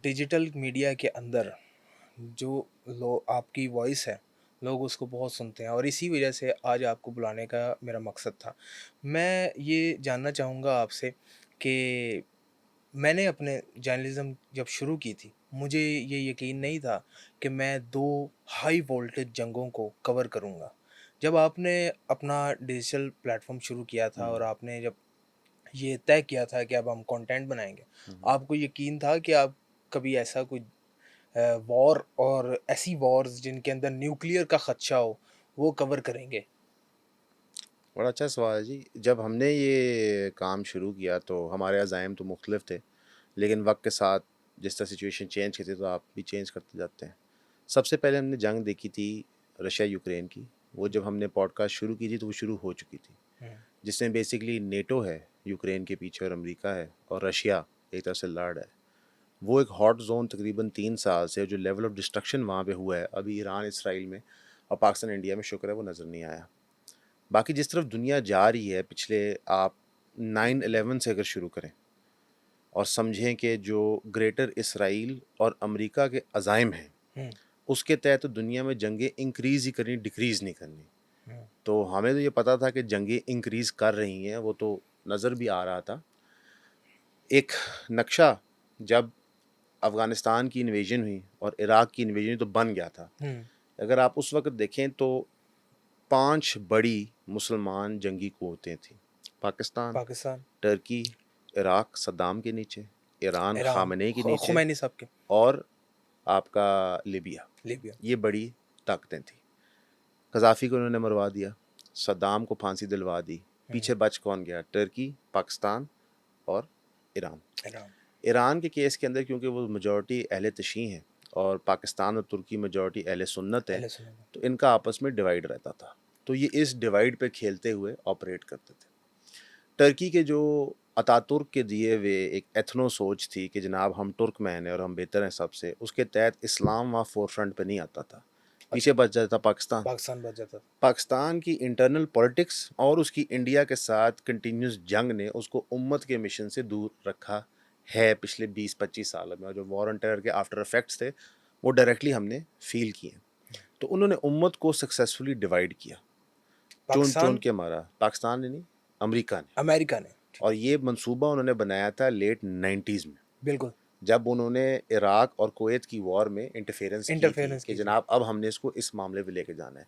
Digital media کے اندر جو آپ کی وائس ہے، لوگ اس کو بہت سنتے ہیں اور اسی وجہ سے آج آپ کو بلانے کا میرا مقصد تھا۔ میں یہ جاننا چاہوں گا آپ سے کہ میں نے اپنے جرنلزم جب شروع کی تھی، مجھے یہ یقین نہیں تھا کہ میں 2 ہائی وولٹیج جنگوں کو کور کروں گا۔ جب آپ نے اپنا ڈیجیٹل پلیٹ فارم شروع کیا تھا اور ہوں، آپ نے جب یہ طے کیا تھا کہ اب ہم کنٹینٹ بنائیں گے، ہوں۔ آپ کو یقین تھا کہ آپ کبھی ایسا کوئی وار اور ایسی وارز جن کے اندر نیوکلیئر کا خدشہ ہو وہ کور کریں گے؟ بڑا اچھا سوال ہے جی۔ جب ہم نے یہ کام شروع کیا تو ہمارے عزائم تو مختلف تھے، لیکن وقت کے ساتھ جس طرح سچویشن چینج کرتی ہے تو آپ بھی چینج کرتے جاتے ہیں۔ سب سے پہلے ہم نے جنگ دیکھی تھی رشیا یوکرین کی۔ وہ جب ہم نے پوڈ کاسٹ شروع کی تھی تو وہ شروع ہو چکی تھی، ہوں، جس میں بیسکلی نیٹو ہے یوکرین کے پیچھے اور امریکہ ہے اور رشیا ایک طرف سے لڑ ہے۔ وہ ایک ہاٹ زون تقریباً 3 سال سے جو لیول آف ڈسٹرکشن وہاں پہ ہوا ہے ابھی ایران اسرائیل میں اور پاکستان انڈیا میں شکر ہے وہ نظر نہیں آیا۔ باقی جس طرف دنیا جا رہی ہے پچھلے آپ 9/11 سے اگر شروع کریں اور سمجھیں کہ جو گریٹر اسرائیل اور امریکہ کے عزائم ہیں ہوں، اس کے تحت دنیا میں جنگیں انکریز ہی کرنی، ڈکریز نہیں کرنی۔ ہوں، تو ہمیں تو یہ پتہ تھا کہ جنگیں انکریز کر رہی ہیں، وہ تو نظر بھی آ رہا تھا۔ ایک نقشہ جب افغانستان کی انویژن ہوئی اور عراق کی انویژن ہوئی تو بن گیا تھا۔ ہوں، اگر آپ اس وقت دیکھیں تو 5 بڑی مسلمان جنگی قوتیں تھیں: پاکستان، پاکستان، ٹرکی، عراق صدام کے نیچے، ایران ایران، خامنئی کے نیچے، خمینی صاحب کے، اور آپ کا لیبیا۔ لیبیا۔ یہ بڑی طاقتیں تھیں۔ قذافی کو انہوں نے مروا دیا، صدام کو پھانسی دلوا دی۔ ہوں، پیچھے بچ کون گیا؟ ٹرکی، پاکستان اور ایران۔ ایران، ایران کے کیس کے اندر کیونکہ وہ میجورٹی اہل تشیع ہیں اور پاکستان اور ترکی میجورٹی اہل سنت ہیں، اہل سنت، تو ان کا آپس میں ڈیوائیڈ رہتا تھا، تو یہ اس ڈیوائیڈ پہ کھیلتے ہوئے آپریٹ کرتے تھے۔ ٹرکی کے جو اتاترک کے دیے ہوئے ایک ایتھنو سوچ تھی کہ جناب ہم ترک مین ہیں اور ہم بہتر ہیں سب سے، اس کے تحت اسلام وہاں فور فرنٹ پہ نہیں آتا تھا، پیچھے اچھا، بچ جاتا تھا پاکستان۔ پاکستان بچ جاتا تھا۔ پاکستان کی انٹرنل پولیٹکس اور اس کی انڈیا کے ساتھ کنٹینیوس جنگ نے اس کو امت کے مشن سے دور رکھا ہے پچھلے 20-25 سالوں میں، اور جو وار آن ٹیرر کے آفٹر افیکٹس تھے وہ ڈائریکٹلی ہم نے فیل کیے۔ تو انہوں نے امت کو سکسیسفلی ڈیوائیڈ کیا، چون چون پاکستان، کے مارا۔ پاکستان نے نہیں، امریکہ نے۔ امریکہ نے، اور یہ منصوبہ انہوں نے بنایا تھا لیٹ 90s میں، بالکل، جب انہوں نے عراق اور کویت کی وار میں انٹرفیرنس کی تھی انٹرفیئرنس کہ کی تھی، جناب اب ہم نے اس کو اس معاملے پہ لے کے جانا ہے۔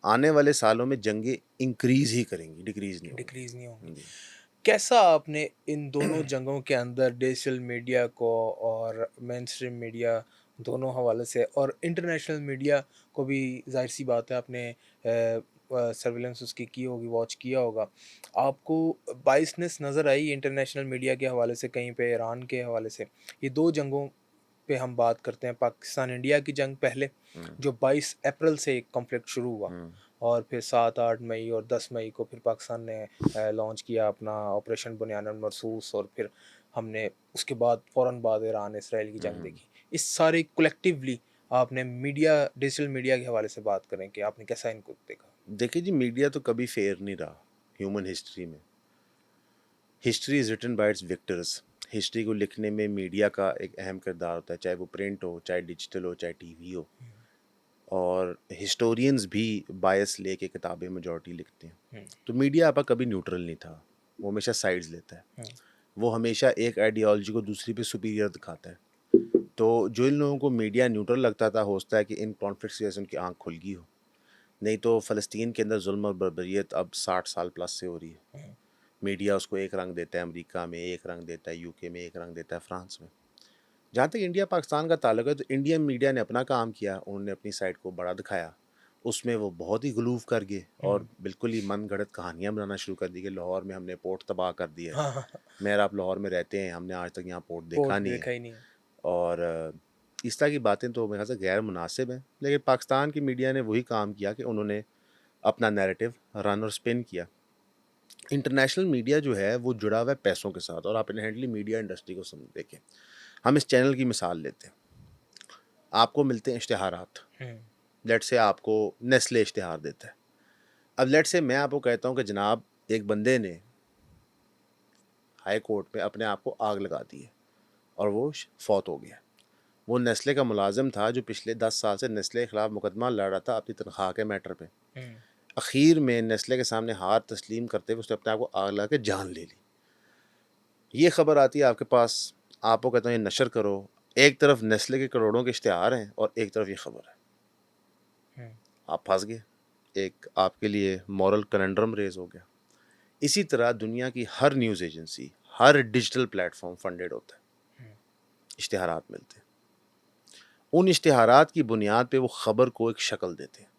آنے والے سالوں میں جنگیں انکریز ہی کریں گی، ڈکریز نہیں ہوں ڈکریز نہیں ہوں گی۔ گی۔ جی۔ کیسا آپ نے ان دونوں جنگوں کے اندر ڈیجیٹل میڈیا کو اور مین اسٹریم میڈیا دونوں حوالے سے اور انٹرنیشنل میڈیا کو بھی ظاہر سی بات ہے آپ نے سرویلنس اس کی ہوگی، واچ کیا ہوگا، آپ کو بائسنس نظر آئی انٹرنیشنل میڈیا کے حوالے سے، کہیں پہ ایران کے حوالے سے؟ یہ 2 جنگوں پہ ہم بات کرتے ہیں، پاکستان انڈیا کی جنگ پہلے ہوں، جو 22 اپریل سے ایک کنفلکٹ شروع ہوا، ہوں، اور پھر 7-8 مئی اور 10 مئی کو پھر پاکستان نے لانچ کیا اپنا آپریشن بنیان المرصوص، اور پھر ہم نے اس کے بعد فوراً بعد ایران اسرائیل کی جنگ ہوں۔ دیکھی۔ اس سارے کولیکٹیولی آپ نے میڈیا، ڈیجیٹل میڈیا کے حوالے سے بات کریں کہ آپ نے کیسا ان کو دیکھا؟ دیکھیے جی، میڈیا تو کبھی فیئر نہیں رہا ہیومن ہسٹری میں۔ History is written by it's victors. History کو لکھنے میں میڈیا کا ایک اہم کردار ہوتا ہے، چاہے وہ پرنٹ ہو، چاہے ڈیجیٹل ہو، چاہے ٹی وی ہو۔ اور ہسٹورینز بھی بائس لے کے کتابیں میجورٹی لکھتے ہیں۔ ہوں، تو میڈیا آپ کا کبھی نیوٹرل نہیں تھا، وہ ہمیشہ سائڈز لیتا ہے، ہوں، وہ ہمیشہ ایک آئیڈیالوجی کو دوسری پہ سپیریئر دکھاتا ہے۔ تو جو ان لوگوں کو میڈیا نیوٹرل لگتا تھا، ہو سکتا ہے کہ ان کانفلکٹس کی وجہ سے ان کی آنکھ کھل گئی ہو، نہیں تو فلسطین کے اندر ظلم اور بربریت اب 60 سال پلس سے ہو رہی ہے۔ ہوں، میڈیا اس کو ایک رنگ دیتا ہے، امریکہ میں ایک رنگ دیتا ہے، یو کے میں ایک رنگ دیتا ہے، فرانس میں۔ جہاں تک انڈیا پاکستان کا تعلق ہے تو انڈین میڈیا نے اپنا کام کیا، انہوں نے اپنی سائڈ کو بڑا دکھایا، اس میں وہ بہت ہی غلوف کر گئے اور ہوں، بالکل ہی من گھڑت کہانیاں بنانا شروع کر دی کہ لاہور میں ہم نے پورٹ تباہ کر دیا ہے، ہاں، ہاں، میر آپ لاہور میں رہتے ہیں، ہم نے آج تک یہاں پورٹ دیکھا پورٹ نہیں ہے۔ دیکھا ہی نہیں ہے۔ اور اس طرح کی باتیں تو میرے خیال سے غیر مناسب ہیں، لیکن پاکستان کی میڈیا نے وہی کام کیا کہ انہوں نے اپنا نیریٹو رن اور سپن کیا۔ انٹرنیشنل میڈیا جو ہے وہ جڑا ہوا ہے پیسوں کے ساتھ، اور آپ انہینٹلی میڈیا انڈسٹری کو دیکھیں، ہم اس چینل کی مثال لیتے ہیں، آپ کو ملتے ہیں اشتہارات، ہوں، لیٹ سے آپ کو نیسلے اشتہار دیتا ہے۔ اب لیٹ سے میں آپ کو کہتا ہوں کہ جناب ایک بندے نے ہائی کورٹ میں اپنے آپ کو آگ لگا دی ہے اور وہ فوت ہو گیا، وہ نیسلے کا ملازم تھا جو پچھلے 10 سال سے نیسلے کے خلاف مقدمہ لڑ رہا تھا اپنی تنخواہ کے میٹر پہ. اخیر میں نیسلے کے سامنے ہار تسلیم کرتے ہوئے اس نے اپنے آپ کو آگ لگا کے جان لے لی. یہ خبر آتی ہے آپ کے پاس, آپ کو کہتا ہوں یہ نشر کرو. ایک طرف نیسلے کے کروڑوں کے اشتہار ہیں اور ایک طرف یہ خبر ہے. آپ پھنس گئے, ایک آپ کے لیے مورل کننڈرم ریز ہو گیا. اسی طرح دنیا کی ہر نیوز ایجنسی, ہر ڈیجیٹل پلیٹ فارم فنڈیڈ ہوتا ہے, اشتہارات ملتے ہیں. ان اشتہارات کی بنیاد پہ وہ خبر کو ایک شکل دیتے ہیں.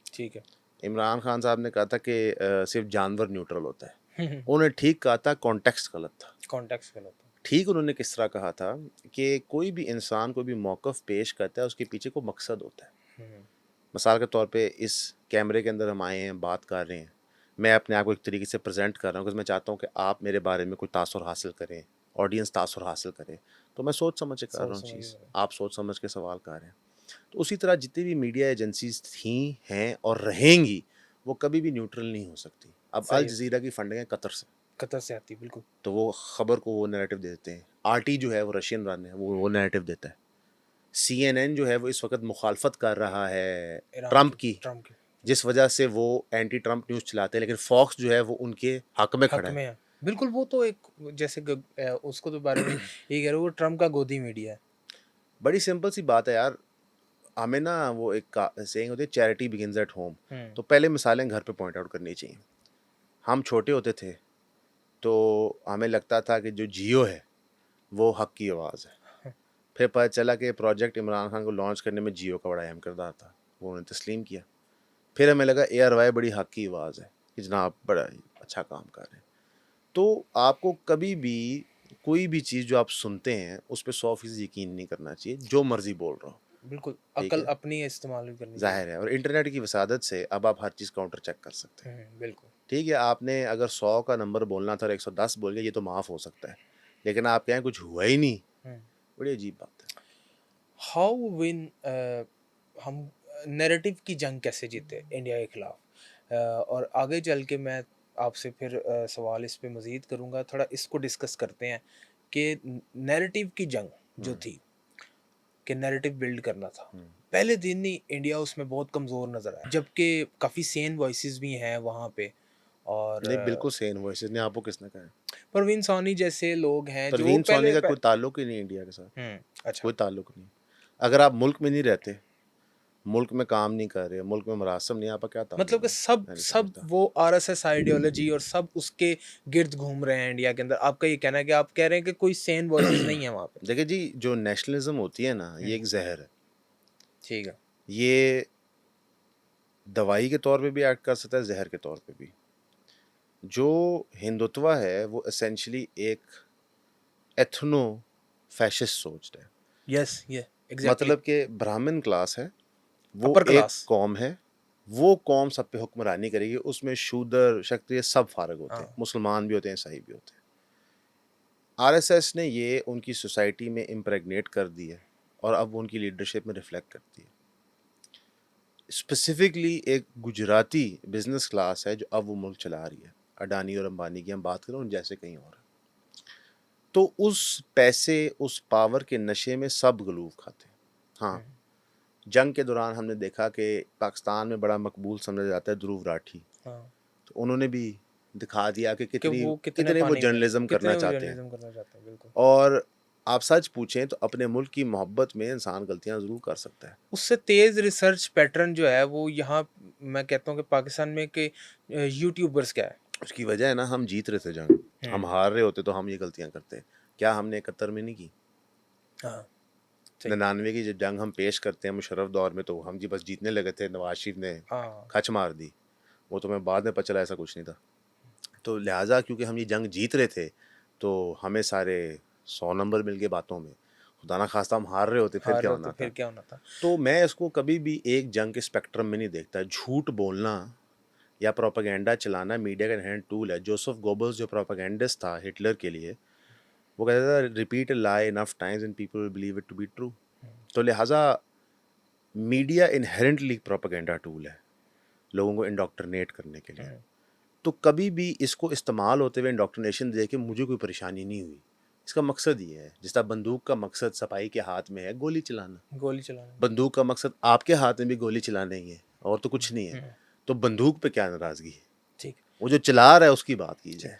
ٹھیک ہے. عمران خان صاحب نے کہا تھا کہ صرف جانور نیوٹرل ہوتا ہے. انہوں نے ٹھیک کہا تھا, کانٹیکسٹ غلط تھا. کانٹیکس غلط ہے. ٹھیک انہوں نے کس طرح کہا تھا کہ کوئی بھی انسان کوئی بھی موقف پیش کرتا ہے اس کے پیچھے کوئی مقصد ہوتا ہے. مثال کے طور پہ اس کیمرے کے اندر ہم آئے ہیں, بات کر رہے ہیں, میں اپنے آپ کو ایک طریقے سے پریزنٹ کر رہا ہوں کہ میں چاہتا ہوں کہ آپ میرے بارے میں کوئی تاثر حاصل کریں, آڈینس تاثر حاصل کرے. تو میں سوچ سمجھ کے کر رہا ہوں چیز, آپ سوچ سمجھ کے سوال کر رہے ہیں. تو اسی طرح جتنی بھی میڈیا ایجنسیز تھیں, ہیں اور رہیں گی, وہ کبھی بھی نیوٹرل نہیں ہو سکتی. اب الجزیرہ کی فنڈنگ ہے قطر سے آتی, بالکل. تو وہ خبر کو وہ نیریٹو دے دیتے ہیں. آر ٹی جو ہے وہ رشین رن ہے, وہ نیریٹو دیتا ہے. سی این این جو ہے وہ اس وقت مخالفت کر رہا ہے ٹرمپ کی, جس وجہ سے وہ اینٹی ٹرمپ نیوز چلاتے ہیں, لیکن فاکس جو ہے وہ ان کے حق میں کھڑا ہے. بالکل. وہ تو ایک جیسے اس کو تو بارے میں یہ کہہ رہے ہو, وہ ٹرمپ کا گودی میڈیا ہے. بڑی سمپل سی بات ہے یار, ہمیں نا وہ ایک سینگ ہوتی ہے, چیریٹی بگنز ایٹ ہوم. تو پہلے مثالیں گھر پہ پوائنٹ آؤٹ کرنی چاہیے. ہم چھوٹے ہوتے تھے تو ہمیں لگتا تھا کہ جو جیو ہے وہ حق کی آواز ہے. پھر پتہ چلا کہ پروجیکٹ عمران خان کو لانچ کرنے میں جیو کا بڑا اہم کردار تھا, وہ انہوں نے تسلیم کیا. پھر ہمیں لگا اے آر وائی بڑی حق کی آواز ہے کہ جناب بڑا اچھا کام کر رہے ہیں. تو آپ کو کبھی بھی کوئی بھی چیز جو آپ سنتے ہیں اس پہ 100% یقین نہیں کرنا چاہیے, جو مرضی بول رہا ہو. بالکل, عقل اپنی استعمال بھی کرنی ظاہر ہے. اور انٹرنیٹ کی وسادت سے اب آپ ہر چیز کاؤنٹر چیک کر سکتے ہیں. بالکل. ٹھیک ہے, آپ نے اگر 100 کا نمبر بولنا تھا اور 110 بول گیا, یہ تو معاف ہو سکتا ہے, لیکن آپ کہیں کچھ ہوا ہی نہیں, بڑی عجیب بات ہے. ہاؤ ون, ہم نیریٹو کی جنگ کیسے جیتے انڈیا کے خلاف, اور آگے چل کے میں آپ سے پھر سوال اس پہ مزید کروں گا. تھوڑا اس کو ڈسکس کرتے ہیں کہ نیریٹو کی جنگ جو تھی, کہ نیریٹو بلڈ کرنا تھا, پہلے دن ہی انڈیا اس میں بہت کمزور نظر آیا, جبکہ کافی سین وائسز بھی ہیں وہاں پہ. اور نہیں, بالکل سین وائسز نہیں. آپ کو کس نے کہا ہے؟ پروین سونی جیسے لوگ ہیں جو پروین سونی پہلے کا کوئی تعلق ہی نہیں انڈیا کے ساتھ, اچھا, کوئی تعلق نہیں. اگر آپ ملک میں نہیں رہتے, ملک میں کام نہیں کر رہے, ملک میں مراسم نہیں, آپ کا کیا تعلق؟ مطلب کہ سب وہ آر ایس ایس آئیڈیالوجی اور سب اس کے گرد گھوم رہے ہیں انڈیا کے اندر. آپ کا یہ کہنا ہے کہ آپ کہہ رہے ہیں کہ کوئی سین وائسز نہیں ہے وہاں پہ؟ دیکھیں جی, جو نیشنلزم ہوتی ہے نا, یہ ایک زہر ہے. ٹھیک ہے. یہ دوائی کے طور پہ بھی ایکٹ کر سکتا ہے, زہر کے طور پہ بھی. جو ہندوتوا ہے وہ اسینشلی ایک ایتھنو فیشسٹ سوچ ہے. یس, یہ مطلب کہ برہمن کلاس ہے, وہ ایک قوم ہے, وہ قوم سب پہ حکمرانی کرے گی. اس میں شودر شکتریہ سب فارغ ہوتے ہیں, مسلمان بھی ہوتے ہیں, عیسائی بھی ہوتے ہیں. آر ایس ایس نے یہ ان کی سوسائٹی میں امپریگنیٹ کر دی ہے, اور اب ان کی لیڈرشپ میں ریفلیکٹ کرتی ہے. اسپیسیفکلی ایک گجراتی بزنس کلاس ہے جو اب وہ ملک چلا رہی ہے. اڈانی اور امبانی کی ہم بات کریں, ان جیسے کہیں اور. تو اس پیسے, اس پاور کے نشے میں سب غلوف کھاتے ہیں. ہاں, جنگ کے دوران ہم نے دیکھا کہ پاکستان میں بڑا مقبول سمجھا جاتا ہے دھروو راٹھی. تو انہوں نے بھی دکھا دیا کہ کتنے وہ جرنلزم کرنا چاہتے ہیں. اور آپ سچ پوچھیں تو اپنے ملک کی محبت میں انسان غلطیاں ضرور کر سکتا ہے. اس سے تیز ریسرچ پیٹرن جو ہے وہ یہاں میں کہتا ہوں کہ پاکستان میں کہ یوٹیوبرز کیا ہے, اس کی وجہ ہے نا, ہم جیت رہے تھے جنگ, ہم ہار رہے ہوتے تو ہم یہ غلطیاں کرتے. کیا ہم نے 71 میں نہیں کی؟ 99 کی جو جنگ ہم پیش کرتے ہیں مشرف دور میں, تو ہم جی بس جیتنے لگے تھے, نواز شریف نے کھچ مار دی. وہ تو میں بعد میں پتہ چلا ایسا کچھ نہیں تھا. تو لہٰذا کیونکہ ہم یہ جنگ جیت رہے تھے تو ہمیں سارے 100 نمبر مل گئے باتوں میں. خدا نہ خواستہ ہم ہار رہے ہوتے, پھر کیا ہونا تھا. تو میں اس کو کبھی بھی ایک جنگ کے اسپیکٹرم میں نہیں دیکھتا. جھوٹ بولنا یا پروپیگنڈا چلانا میڈیا کا انہینڈ ٹول ہے. جوسف گوبلز جو پروپیگنڈسٹ تھا ہٹلر کے لیے, وہ کہتا تھا repeat a lie enough times and people will believe it to be true. تو لہٰذا میڈیا انہیرنٹلی پروپیگنڈا ٹول ہے لوگوں کو انڈاکٹرنیٹ کرنے کے لیے. تو کبھی بھی اس کو استعمال ہوتے ہوئے انڈاکٹرنیشن دے کے مجھے کوئی پریشانی نہیں ہوئی. اس کا مقصد یہ ہے، جس طرح بندوق کا مقصد سپاہی کے ہاتھ میں ہے گولی چلانا، گولی چلانا. بندوق کا مقصد آپ کے ہاتھ میں بھی گولی چلانا ہی ہے اور تو کچھ نہیں ہے. تو بندوق پہ کیا ناراضگی ہے؟ ٹھیک. وہ جو چلا رہا ہے اس کی بات کی جائے.